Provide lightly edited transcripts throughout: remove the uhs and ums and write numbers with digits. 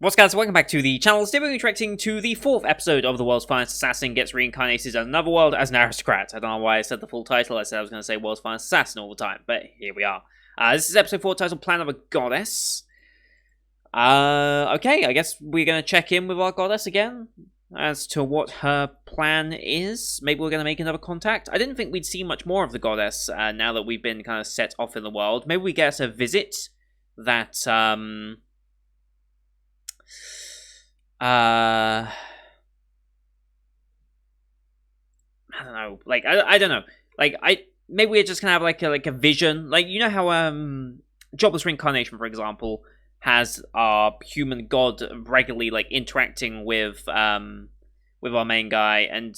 What's guys, welcome back to the channel. Today we're going to be reacting to the 4th episode of The World's Finest Assassin Gets Reincarnated in Another World as an Aristocrat. I don't know why I said the full title. I said I was going to say World's Finest Assassin all the time, but here we are. This is episode 4 titled Plan of a Goddess. Okay, I guess we're going to check in with our goddess again as to what her plan is. Maybe we're going to make another contact. I didn't think we'd see much more of the goddess now that we've been kind of set off in the world. Maybe we get a visit that, I don't know. Like, I don't know. Like, maybe we're just gonna have like a vision. Like, you know how Jobless Reincarnation, for example, has our human god regularly like interacting with our main guy and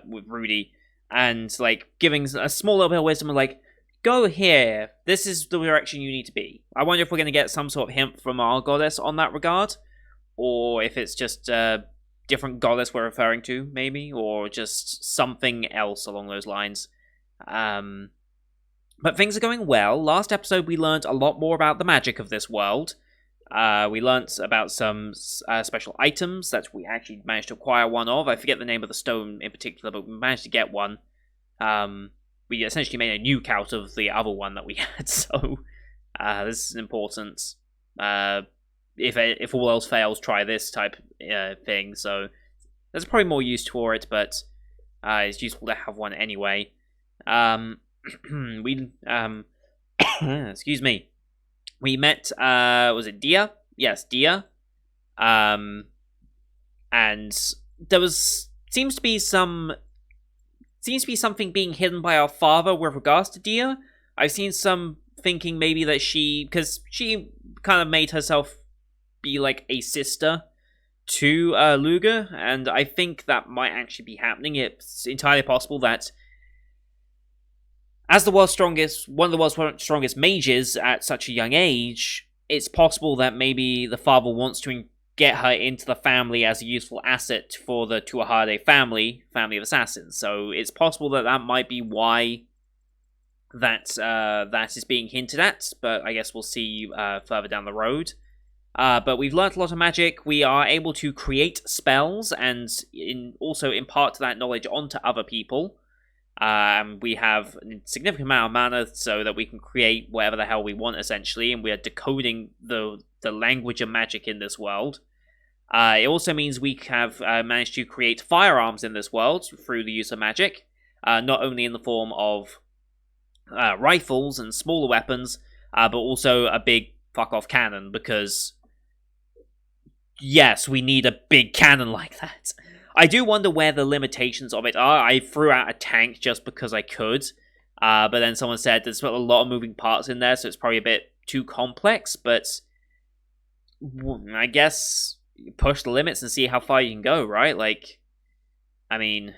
with Rudy, and like giving a small little bit of wisdom, like, go here. This is the direction you need to be. I wonder if we're gonna get some sort of hint from our goddess on that regard. Or if it's just a different goddess we're referring to, maybe, or just something else along those lines. But things are going well. Last episode, we learned a lot more about the magic of this world. We learnt about some special items that we actually managed to acquire one of. I forget the name of the stone in particular, but we managed to get one. We essentially made a nuke out of the other one that we had, so this is important. If all else fails, try this type thing. So there's probably more use for it, but it's useful to have one anyway. Excuse me. We met was it Dia? Yes, Dia. And there seems to be something being hidden by our father with regards to Dia. I've seen some thinking maybe that because she kind of made herself be like a sister to Luger, and I think that might actually be happening. It's entirely possible that as one of the world's strongest mages at such a young age, it's possible that maybe the father wants to get her into the family as a useful asset for the Tuahade family of assassins. So it's possible that that might be why that is being hinted at, but I guess we'll see further down the road. But we've learnt a lot of magic. We are able to create spells and also impart that knowledge onto other people. We have a significant amount of mana so that we can create whatever the hell we want, essentially, and we are decoding the language of magic in this world. It also means we have managed to create firearms in this world through the use of magic, not only in the form of rifles and smaller weapons, but also a big fuck-off cannon, because yes, we need a big cannon like that. I do wonder where the limitations of it are. I threw out a tank just because I could, but then someone said there's a lot of moving parts in there, so it's probably a bit too complex, but I guess you push the limits and see how far you can go, right? Like, I mean,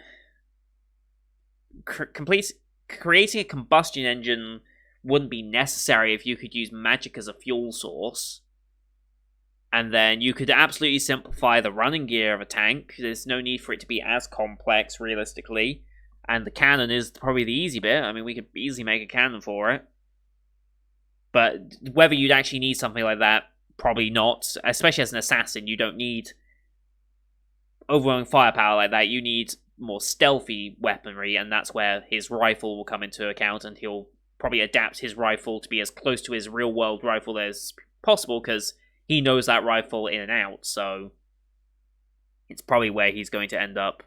creating a combustion engine wouldn't be necessary if you could use magic as a fuel source. And then you could absolutely simplify the running gear of a tank. There's no need for it to be as complex, realistically. And the cannon is probably the easy bit. I mean, we could easily make a cannon for it. But whether you'd actually need something like that, probably not. Especially as an assassin, you don't need overwhelming firepower like that. You need more stealthy weaponry, and that's where his rifle will come into account, and he'll probably adapt his rifle to be as close to his real-world rifle as possible, because he knows that rifle in and out, so it's probably where he's going to end up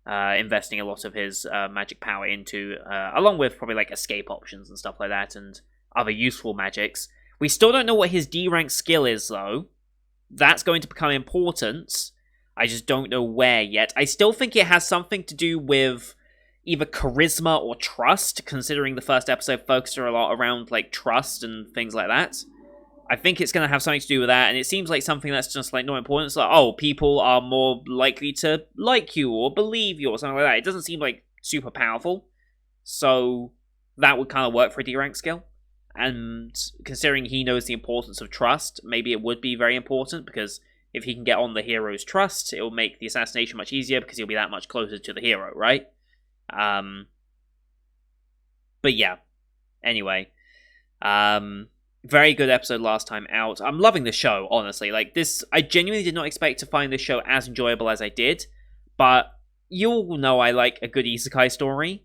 investing a lot of his magic power into, along with probably like escape options and stuff like that, and other useful magics. We still don't know what his D rank skill is, though. That's going to become important. I just don't know where yet. I still think it has something to do with either charisma or trust, considering the first episode focused a lot around like trust and things like that. I think it's going to have something to do with that, and it seems like something that's just, like, not important. It's like, oh, people are more likely to like you or believe you or something like that. It doesn't seem, like, super powerful, so that would kind of work for a D-rank skill. And considering he knows the importance of trust, maybe it would be very important, because if he can get on the hero's trust, it will make the assassination much easier, because he'll be that much closer to the hero, right? But yeah. Anyway. Very good episode last time out. I'm loving the show, honestly. Like this, I genuinely did not expect to find this show as enjoyable as I did, but you all know I like a good isekai story,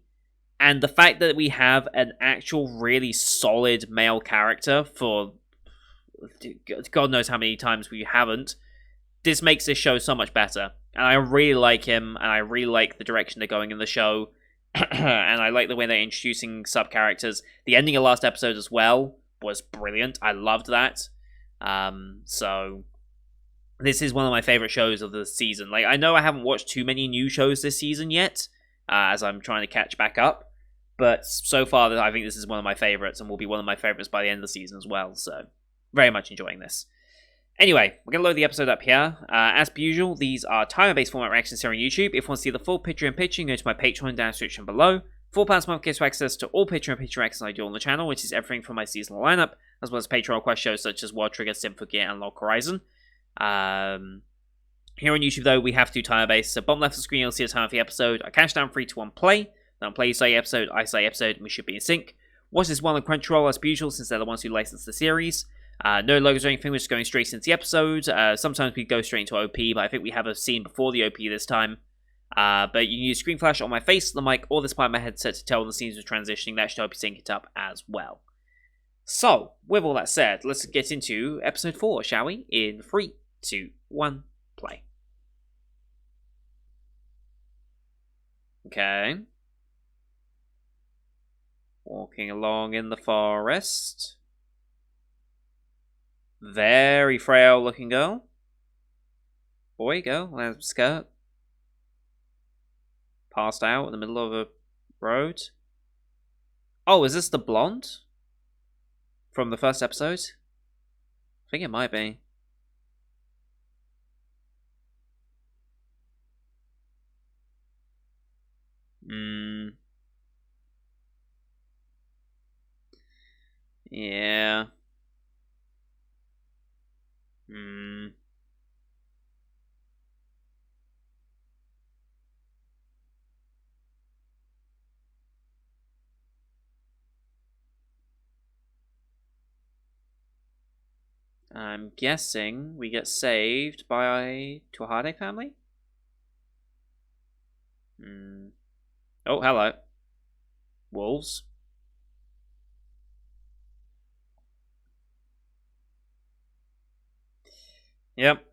and the fact that we have an actual really solid male character for God knows how many times we haven't, this makes this show so much better. And I really like him, and I really like the direction they're going in the show, and I like the way they're introducing sub characters. The ending of last episode as well was brilliant. I loved that. So this is one of my favorite shows of the season. Like, I know I haven't watched too many new shows this season yet, as I'm trying to catch back up, but so far I think this is one of my favorites, and will be one of my favorites by the end of the season as well. So very much enjoying this. Anyway, we're going to load the episode up here. As per usual, these are timer-based format reactions here on YouTube. If you want to see the full picture in picture, go to my Patreon down in the description below. £4 a month gets you access to all picture in picture reactions I do on the channel, which is everything from my seasonal lineup, as well as Patreon request shows such as World Trigger, Simple Gear, and Log Horizon. Here on YouTube, though, we have to do timer-based. So bottom left of the screen, you'll see the time of the episode. I count down 3, 2, 1, play. Then I'll play Isekai episode, Isekai episode, and we should be in sync. Watch this one on Crunchyroll as per usual, since they're the ones who license the series. No logos or anything, we're just going straight into the episode. Sometimes we go straight into OP, but I think we have a scene before the OP this time. But you can use screen flash on my face, the mic, or this part of my headset to tell when the scenes are transitioning. That should help you sync it up as well. So, with all that said, let's get into episode 4, shall we? In 3, 2, 1, play. Okay. Walking along in the forest. Very frail looking girl. Boy, girl, has a skirt. Passed out in the middle of a road. Oh, is this the blonde? From the first episode? I think it might be. Yeah. I'm guessing we get saved by Tuhade family? Oh, hello. Wolves. Yep.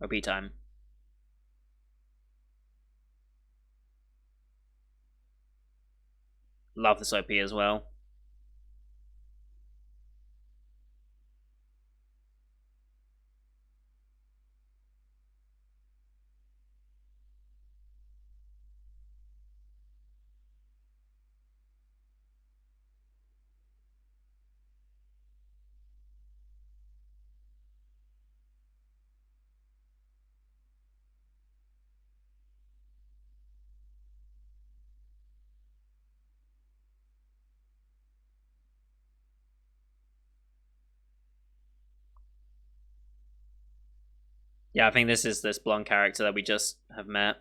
OP time. Love this OP as well. Yeah, I think this is this blonde character that we just have met.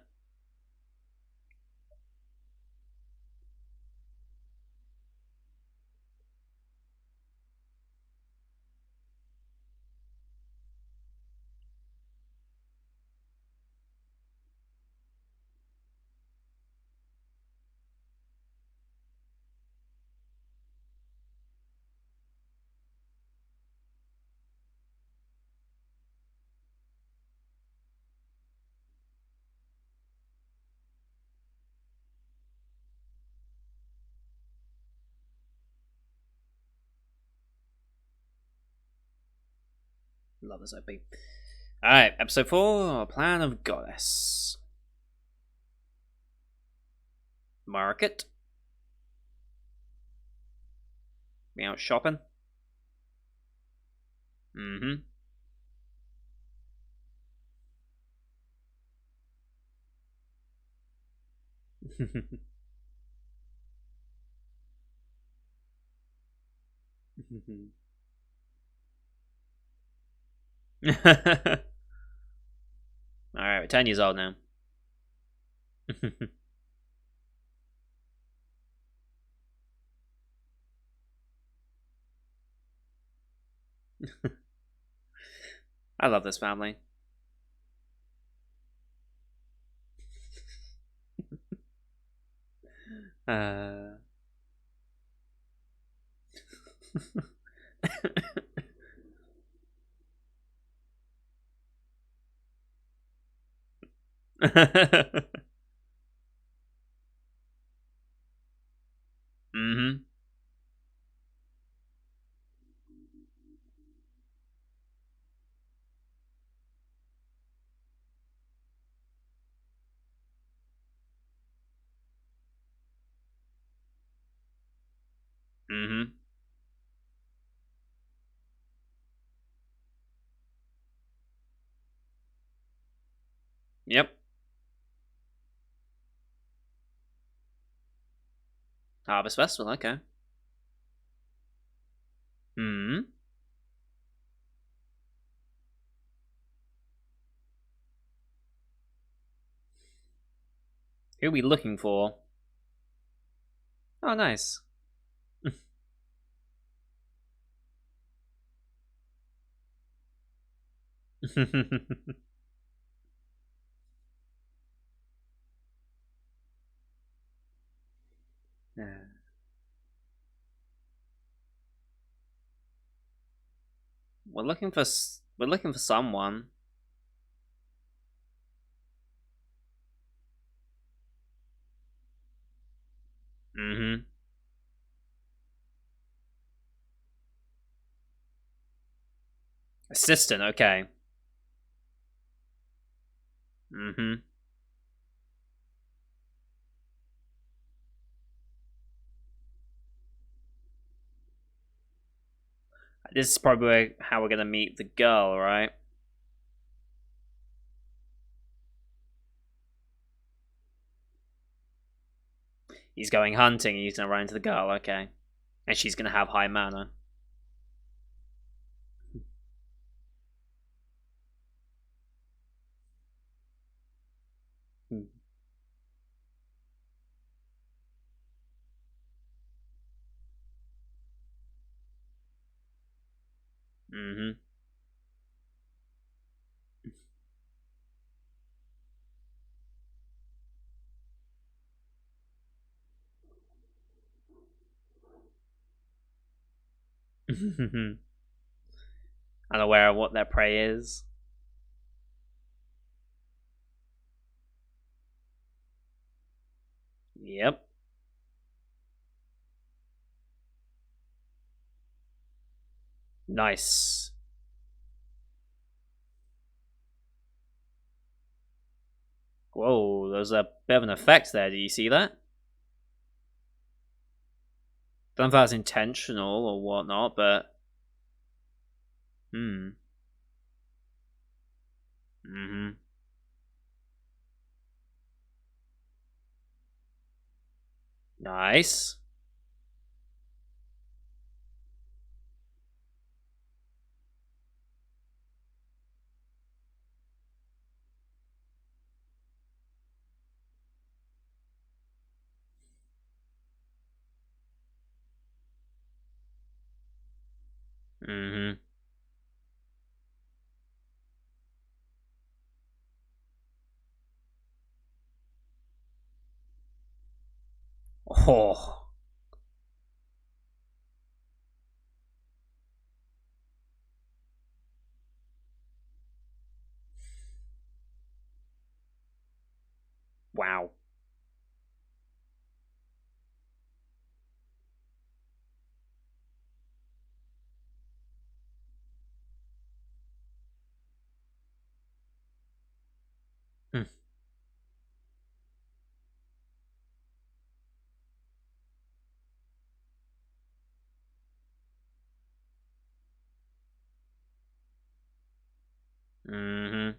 Love this OP. Alright, episode 4, Plan of Goddess. Market. We out shopping. Mm-hmm. Alright, we're 10 years old now. I love this family. Uh... Mm-hmm. Mm-hmm. Yep. Harvest Festival, okay. Hmm. Who are we looking for? Oh, nice. Yeah. We're looking for someone. Mm-hmm. Assistant, okay. Mm-hmm. This is probably how we're gonna meet the girl, right? He's going hunting and he's gonna run into the girl, okay. And she's gonna have high mana. Mm-hmm. Unaware of what their prey is. Yep. Nice. Whoa, there's a bit of an effect there. Do you see that? Don't know if that's intentional or whatnot, but hmm. Mm-hmm. Nice. Mm-hmm. Oh, wow. Hmm. Mm-hmm.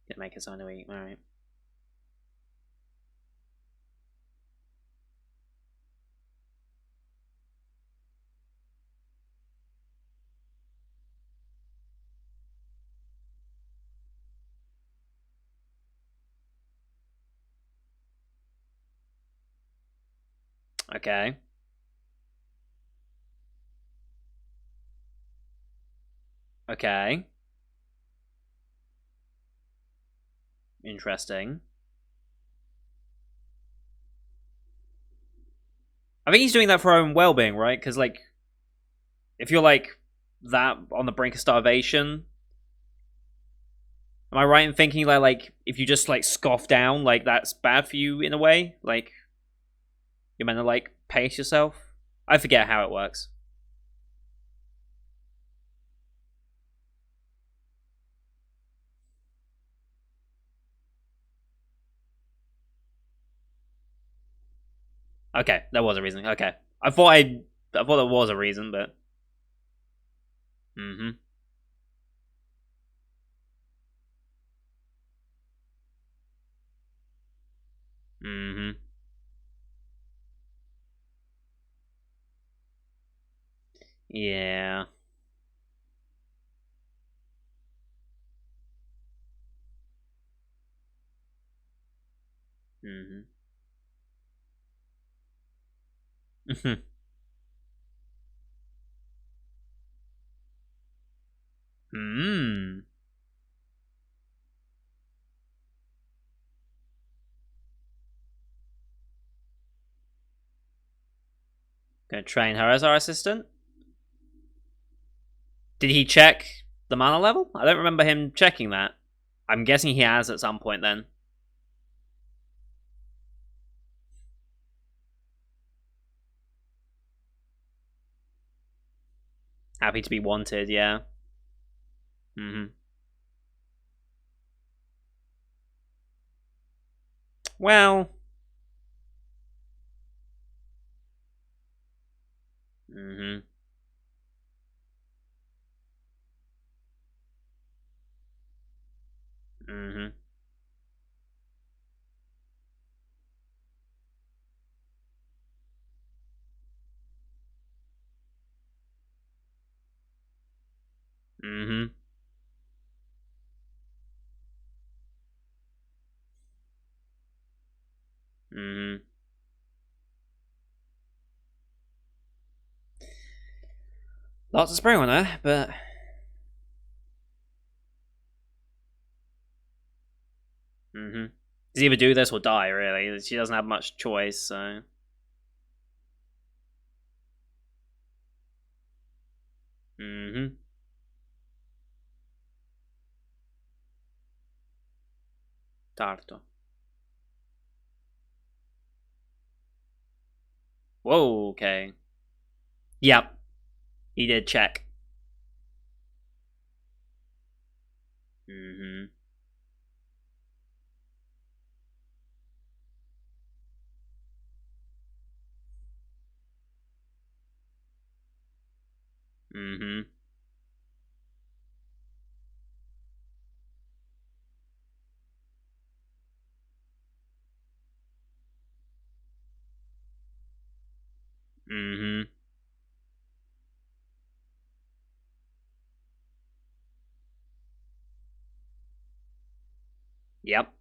Didn't make it sound to eat. All right. Okay. Okay. Interesting. I think he's doing that for our own well-being, right? Because like, if you're like that on the brink of starvation, am I right in thinking that like if you just like scoff down, like that's bad for you in a way? Like you're meant to like pace yourself. I forget how it works. Okay, there was a reason. Okay, I thought there was a reason, but mm-hmm, mm-hmm, yeah, mm-hmm, mm-hmm. Mm. Gonna train her as our assistant. Did he check the mana level? I don't remember him checking that. I'm guessing he has at some point. Then happy to be wanted. Yeah. Mm-hmm. Well. Mm-hmm. Mm-hmm. Mm-hmm. Mm-hmm. Lots of spring on her, but mm-hmm. Does either do this or die. Really, she doesn't have much choice. So. Mm-hmm. Tarto. Whoa. Okay. Yep. He did check. Mm-hmm. Mm-hmm. Mm-hmm. Yep.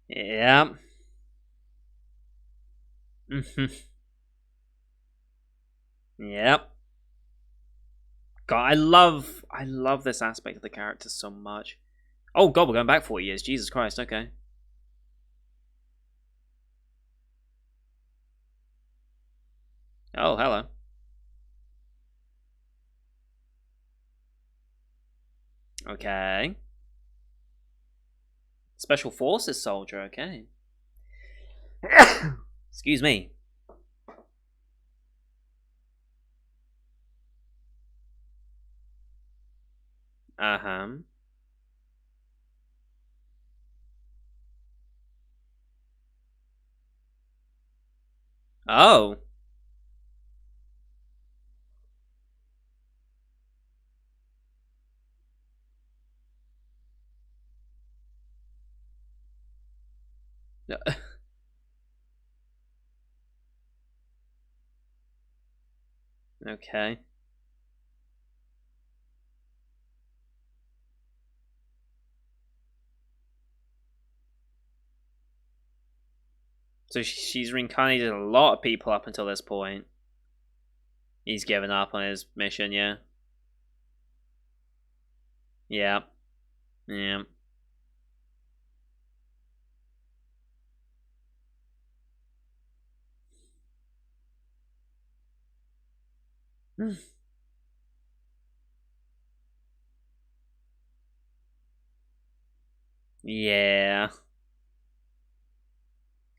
Yep. Mm-hmm. Yep. God, I love this aspect of the character so much. Oh God, we're going back 4 years. Jesus Christ. Okay. Oh, hello. Okay. Special Forces soldier. Okay. Excuse me. Uh huh. Oh. Okay. So she's reincarnated a lot of people up until this point. He's given up on his mission, yeah. Yeah. Yeah. Yeah.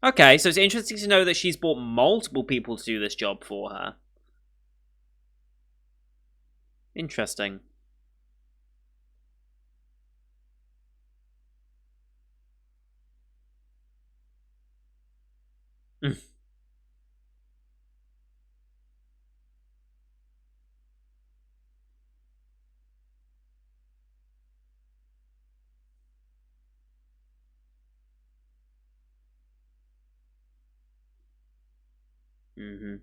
Okay, so it's interesting to know that she's brought multiple people to do this job for her. Interesting. Mm-hmm.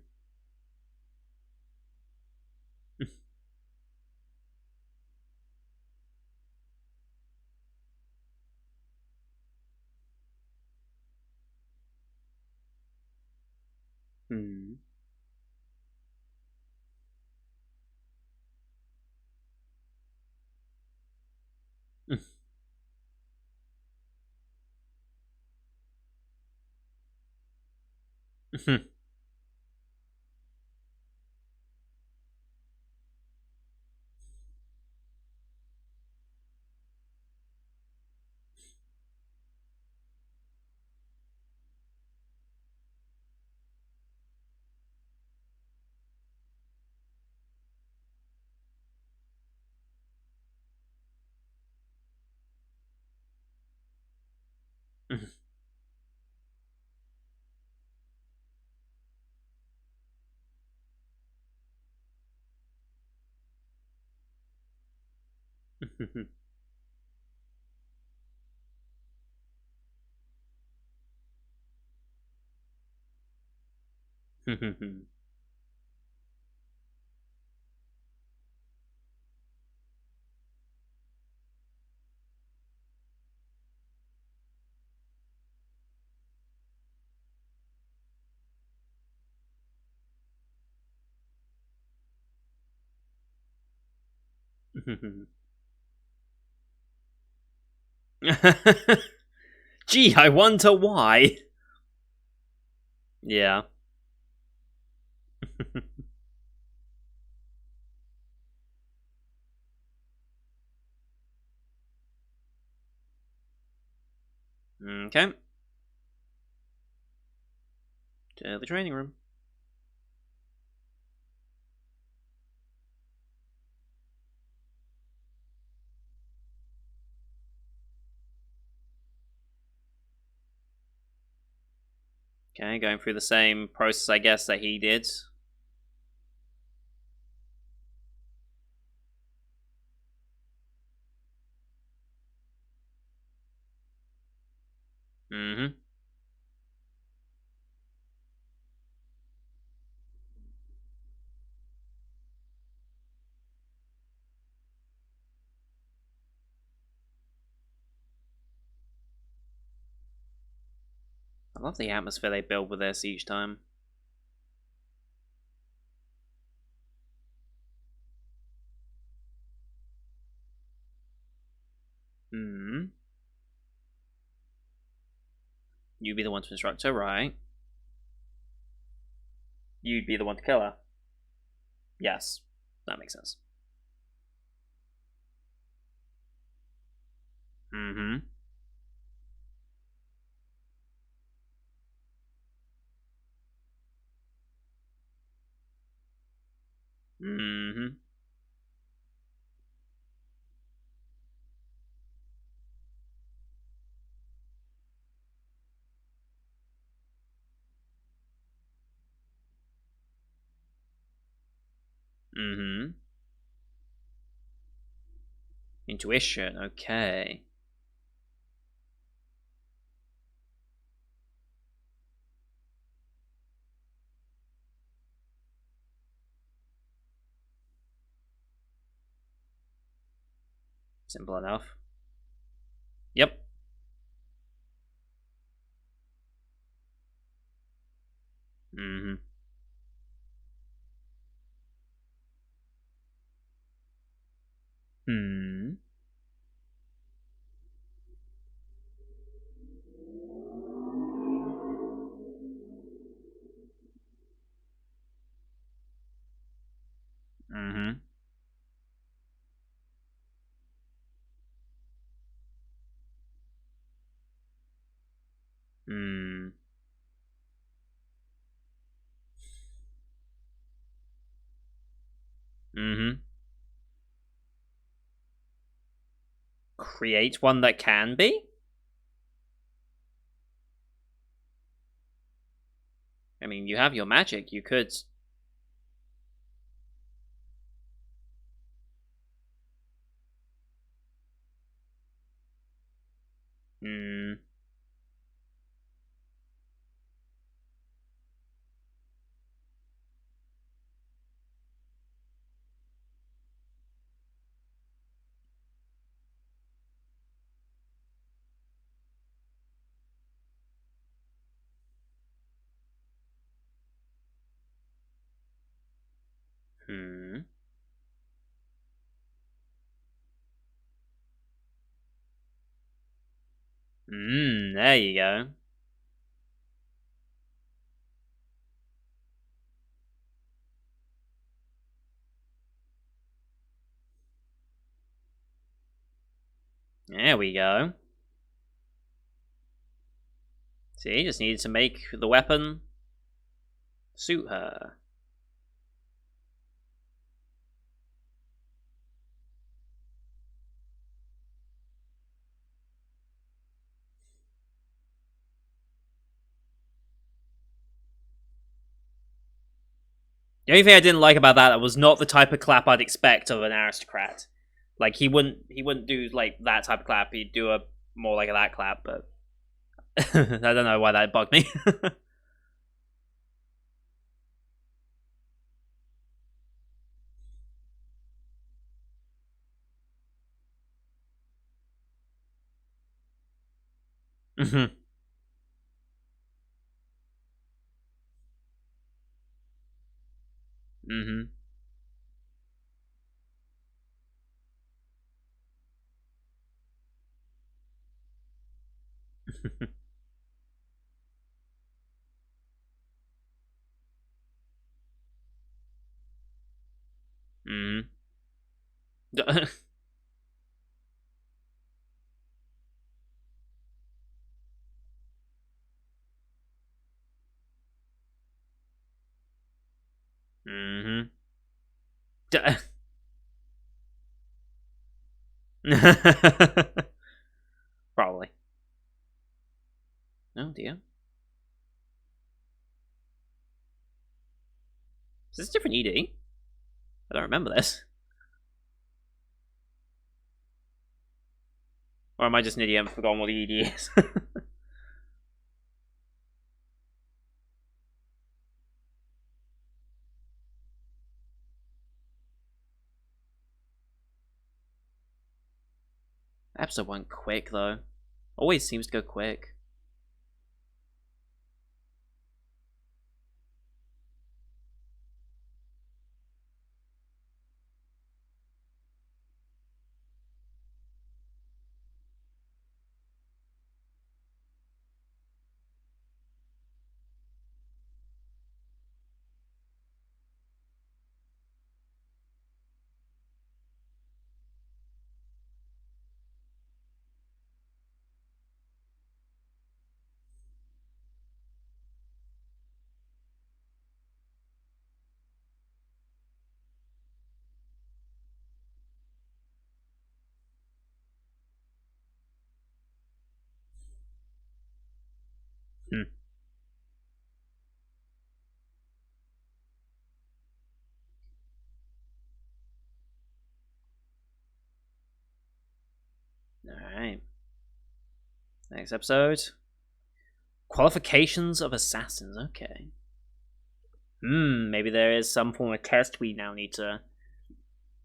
Mm-hmm. Gee, I wonder why. Yeah. Okay. To the training room. Okay, going through the same process, I guess, that he did. Mm-hmm. I love the atmosphere they build with this each time. Hmm. You'd be the one to instruct her, right? You'd be the one to kill her. Yes. That makes sense. Mm-hmm. Mm-hmm. Mm-hmm. Intuition, okay. Simple enough. Yep. Mm-hmm. Hmm. Mm-hmm. Hmm. Mm-hmm. Create one that can be? I mean, you have your magic. You could. Hmm. Hmm. Hmm. There you go. There we go. See, just needed to make the weapon suit her. The only thing I didn't like about that was not the type of clap I'd expect of an aristocrat. Like he wouldn't do like that type of clap. He'd do a more like that clap, but I don't know why that bugged me. Mhm. Mhm. Mhm. Mhm. Probably. Oh dear. Is this a different ED? I don't remember this. Or am I just an idiot and forgotten what the ED is? Episode went quick though. Always seems to go quick. Hmm. Alright. Next episode. Qualifications of assassins. Okay. Maybe there is some form of test we now need to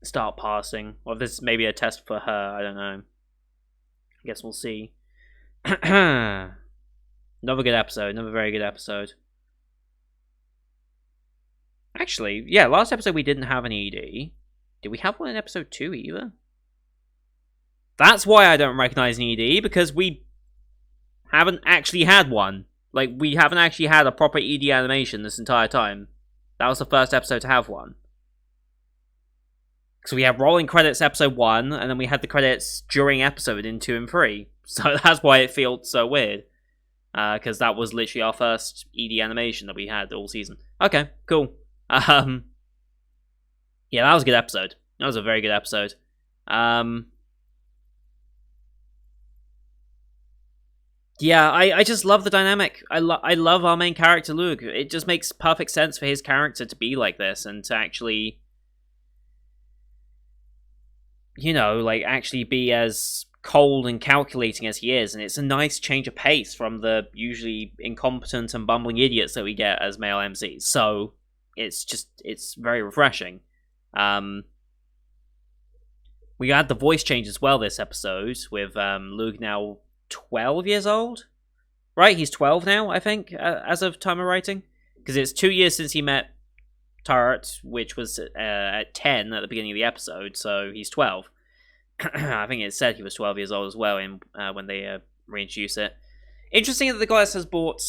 start passing. Or if this is maybe a test for her, I don't know. I guess we'll see. Another good episode, another very good episode. Actually, yeah, last episode we didn't have an ED. Did we have one in episode 2 either? That's why I don't recognize an ED, because we haven't actually had one. Like, we haven't actually had a proper ED animation this entire time. That was the first episode to have one. So we have rolling credits episode 1, and then we had the credits during episode in 2 and 3. So that's why it felt so weird. Because that was literally our first ED animation that we had all season. Okay, cool. Yeah, that was a good episode. That was a very good episode. Yeah, I just love the dynamic. I love our main character, Luke. It just makes perfect sense for his character to be like this and to actually, you know, like, actually be as cold and calculating as he is. And it's a nice change of pace from the usually incompetent and bumbling idiots that we get as male MCs. So it's very refreshing. We had the voice change as well this episode with Luke now 12 years old, right? He's 12 now, I think, as of time of writing, because it's 2 years since he met Turret, which was at 10 at the beginning of the episode, so he's 12. I think it said he was 12 years old as well in when they reintroduce it. Interesting that the goddess has brought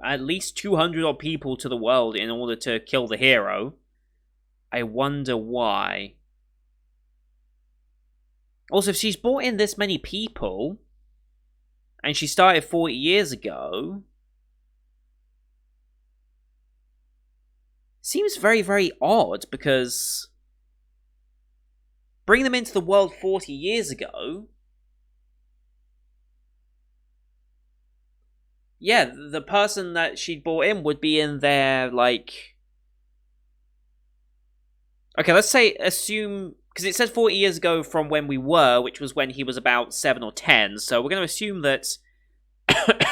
at least 200 odd people to the world in order to kill the hero. I wonder why. Also, if she's brought in this many people, and she started 40 years ago, seems very, very odd, because bring them into the world 40 years ago, yeah, the person that she'd brought in would be in there, like... Okay, let's say, assume... Because it said 40 years ago from when we were, which was when he was about 7 or 10, so we're going to assume that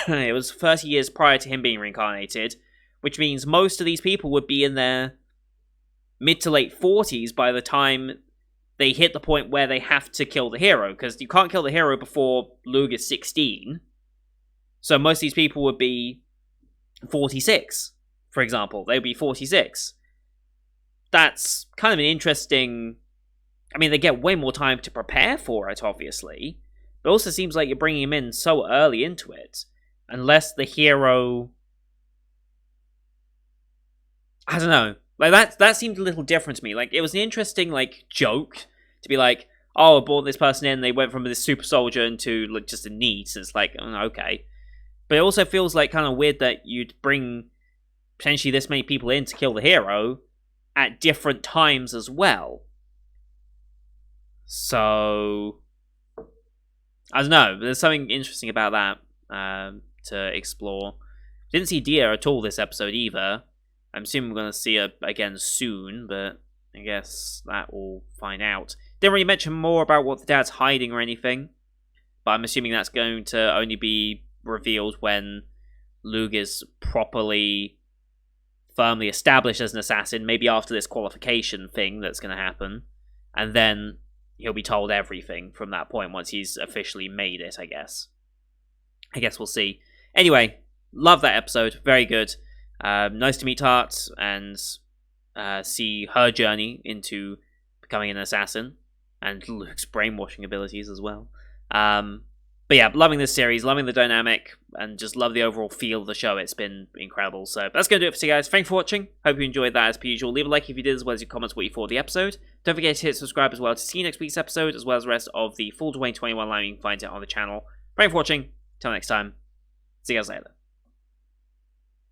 it was 30 years prior to him being reincarnated, which means most of these people would be in their mid to late 40s by the time they hit the point where they have to kill the hero, because you can't kill the hero before Lug is 16. So most of these people would be 46, for example. They would be 46. That's kind of an interesting... I mean, they get way more time to prepare for it, obviously. But it also seems like you're bringing him in so early into it. Unless the hero... I don't know. Like, that seemed a little different to me. Like, it was an interesting, like, joke to be like, oh, I brought this person in, they went from this super soldier into, like, just a NEET. It's like, okay. But it also feels like kind of weird that you'd bring potentially this many people in to kill the hero at different times as well. So, I don't know. There's something interesting about that to explore. Didn't see Dia at all this episode either. I'm assuming we're going to see her again soon, but I guess that we'll find out. Didn't really mention more about what the dad's hiding or anything, but I'm assuming that's going to only be revealed when Lug is properly, firmly established as an assassin, maybe after this qualification thing that's going to happen, and then he'll be told everything from that point once he's officially made it, I guess. I guess we'll see. Anyway, love that episode. Very good. Nice to meet Tart and see her journey into becoming an assassin, and Luke's brainwashing abilities as well. But yeah, loving this series, loving the dynamic, and just love the overall feel of the show. It's been incredible. So that's going to do it for today, guys. Thanks for watching. Hope you enjoyed that as per usual. Leave a like if you did, as well as your comments what you thought of the episode. Don't forget to hit subscribe as well to see next week's episode, as well as the rest of the full 2021 line. You can find it on the channel. Thanks for watching. Till next time. See you guys later.